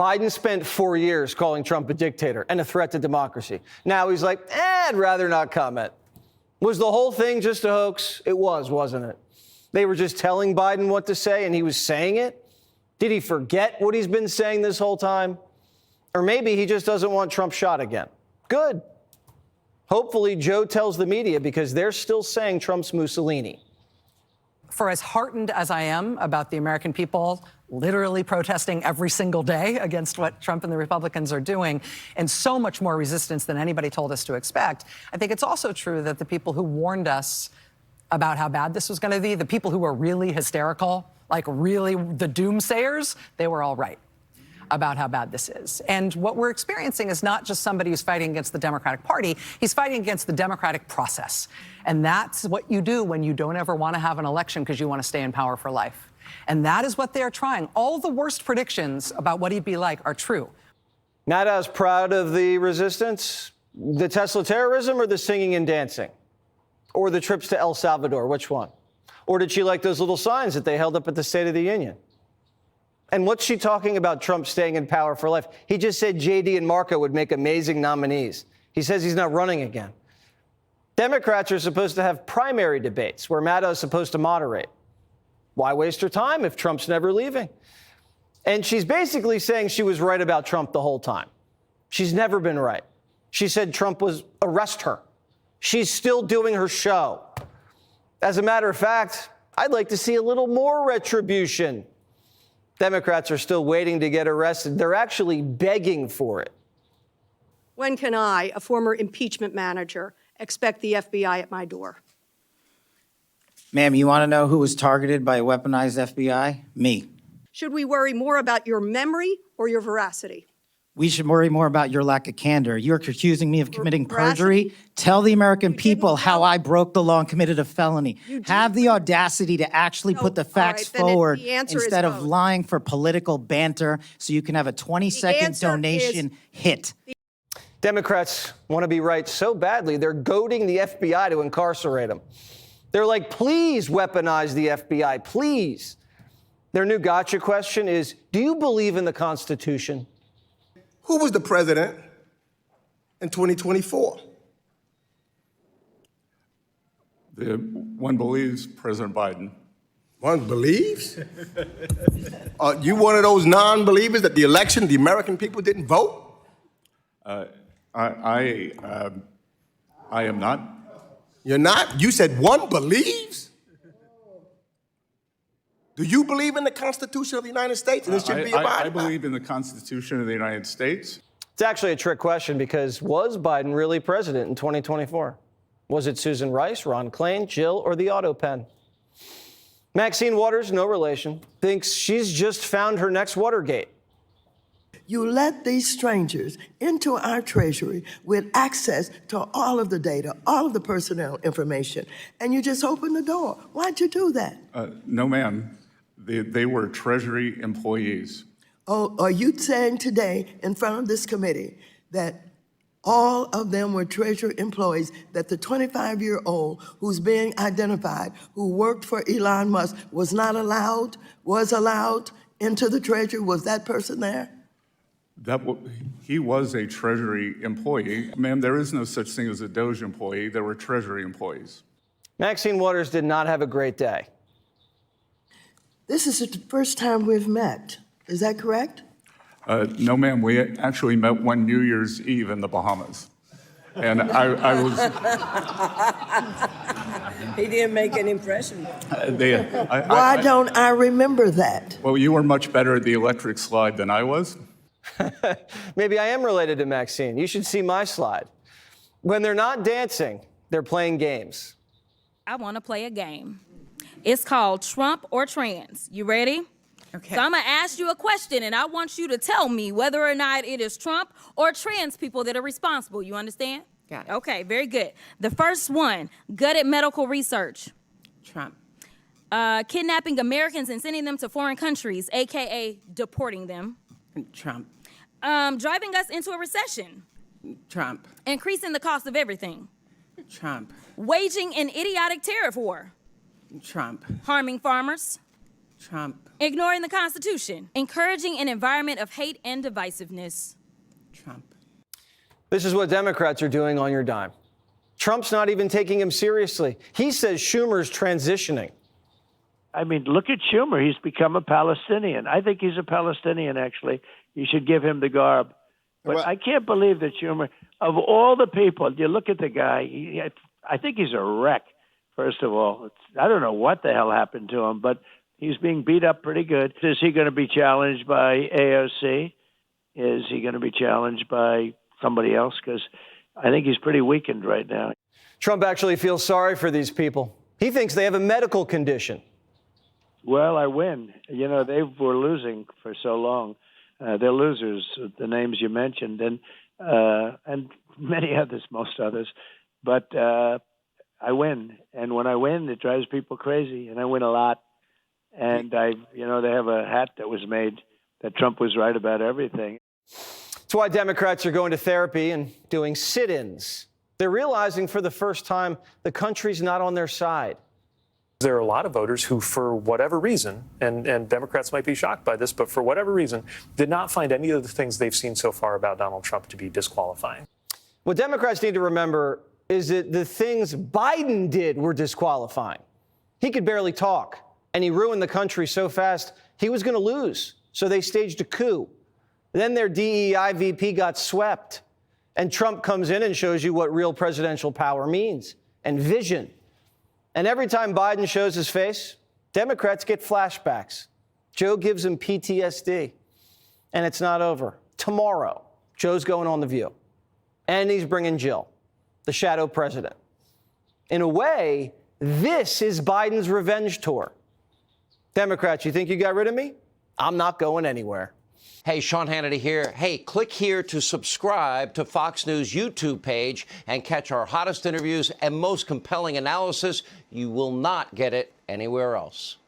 Biden spent 4 years calling Trump a dictator and a threat to democracy. Now he's like, I'd rather not comment. Was the whole thing just a hoax? It was, wasn't it? They were just telling Biden what to say and he was saying it? Did he forget what he's been saying this whole time? Or maybe he just doesn't want Trump shot again. Good. Hopefully Joe tells the media because they're still saying Trump's Mussolini. For as heartened as I am about the American people literally protesting every single day against what Trump and the Republicans are doing, and so much more resistance than anybody told us to expect, I think it's also true that the people who warned us about how bad this was going to be, the people who were really hysterical, like really the doomsayers, they were all right about how bad this is. And what we're experiencing is not just somebody who's fighting against the Democratic Party, he's fighting against the democratic process. And that's what you do when you don't ever want to have an election because you want to stay in power for life. And that is what they're trying. All the worst predictions about what he'd be like are true. Not as proud of the resistance, the Tesla terrorism, or the singing and dancing? Or the trips to El Salvador, which one? Or did she like those little signs that they held up at the State of the Union? And what's she talking about Trump staying in power for life? He just said JD and Marco would make amazing nominees. He says he's not running again. Democrats are supposed to have primary debates where Maddow is supposed to moderate. Why waste her time if Trump's never leaving? And she's basically saying she was right about Trump the whole time. She's never been right. She said Trump was arrest her. She's still doing her show. As a matter of fact, I'd like to see a little more retribution. Democrats are still waiting to get arrested. They're actually begging for it. When can I, a former impeachment manager, expect the FBI at my door? Ma'am, you want to know who was targeted by a weaponized FBI? Me. Should we worry more about your memory or your veracity? We should worry more about your lack of candor. You're accusing me of committing Veracity? perjury. Tell the American You people didn't how know. I broke the law and committed a felony. You Have did. the audacity to actually No, put the all facts right, then forward the answer is instead of both. lying for political banter so you can have a 20-second answer donation hit. Democrats want to be right so badly, they're goading the FBI to incarcerate them. They're like, please weaponize the FBI, please. Their new gotcha question is, do you believe in the Constitution? Who was the president in 2024? One believes President Biden. One believes? You one of those non-believers that the election, the American people didn't vote? I am not. You're not? You said one believes? Do you believe in the Constitution of the United States and it should be abided by? I believe in the Constitution of the United States. It's actually a trick question because was Biden really president in 2024? Was it Susan Rice, Ron Klain, Jill, or the auto pen? Maxine Waters, no relation, thinks she's just found her next Watergate. You let these strangers into our treasury with access to all of the data, all of the personnel information, and you just open the door. Why'd you do that? No, ma'am. They were Treasury employees. Oh, are you saying today in front of this committee that all of them were Treasury employees, that the 25-year-old who's being identified, who worked for Elon Musk, was allowed into the Treasury? Was that person there? He was a Treasury employee. Ma'am, there is no such thing as a Doge employee. There were Treasury employees. Maxine Waters did not have a great day. This is the first time we've met. Is that correct? No, ma'am. We actually met one New Year's Eve in the Bahamas. And I was... He didn't make an impression. Why don't I remember that? Well, you were much better at the electric slide than I was. Maybe I am related to Maxine. You should see my slide. When they're not dancing, they're playing games. I want to play a game. It's called Trump or Trans. You ready? Okay. So I'm going to ask you a question, and I want you to tell me whether or not it is Trump or trans people that are responsible. You understand? Got it. Okay, very good. The first one, gutted medical research. Trump. Kidnapping Americans and sending them to foreign countries, a.k.a. deporting them. Trump. Driving us into a recession. Trump. Increasing the cost of everything. Trump. Waging an idiotic tariff war. Trump. Harming farmers. Trump. Ignoring the Constitution. Encouraging an environment of hate and divisiveness. Trump. This is what Democrats are doing on your dime. Trump's not even taking him seriously. He says Schumer's transitioning. I mean, look at Schumer. He's become a Palestinian. I think he's a Palestinian, actually. You should give him the garb. But I can't believe that Schumer, of all the people, you look at the guy, I think he's a wreck, first of all. I don't know what the hell happened to him, but he's being beat up pretty good. Is he going to be challenged by AOC? Is he going to be challenged by somebody else? Because I think he's pretty weakened right now. Trump actually feels sorry for these people. He thinks they have a medical condition. Well, I win. You know, they were losing for so long. They're losers, the names you mentioned, and many others, most others. But I win, and when I win, it drives people crazy, and I win a lot. And they have a hat that was made that Trump was right about everything. That's why Democrats are going to therapy and doing sit-ins. They're realizing for the first time the country's not on their side. There are a lot of voters who, for whatever reason, and Democrats might be shocked by this, but for whatever reason, did not find any of the things they've seen so far about Donald Trump to be disqualifying. What Democrats need to remember is that the things Biden did were disqualifying. He could barely talk, and he ruined the country so fast he was going to lose. So they staged a coup. Then their DEI VP got swept. And Trump comes in and shows you what real presidential power means and vision. And every time Biden shows his face, Democrats get flashbacks. Joe gives him PTSD. And it's not over. Tomorrow, Joe's going on The View. And he's bringing Jill, the shadow president. In a way, this is Biden's revenge tour. Democrats, you think you got rid of me? I'm not going anywhere. Hey, Sean Hannity here. Hey, click here to subscribe to Fox News YouTube page and catch our hottest interviews and most compelling analysis. You will not get it anywhere else.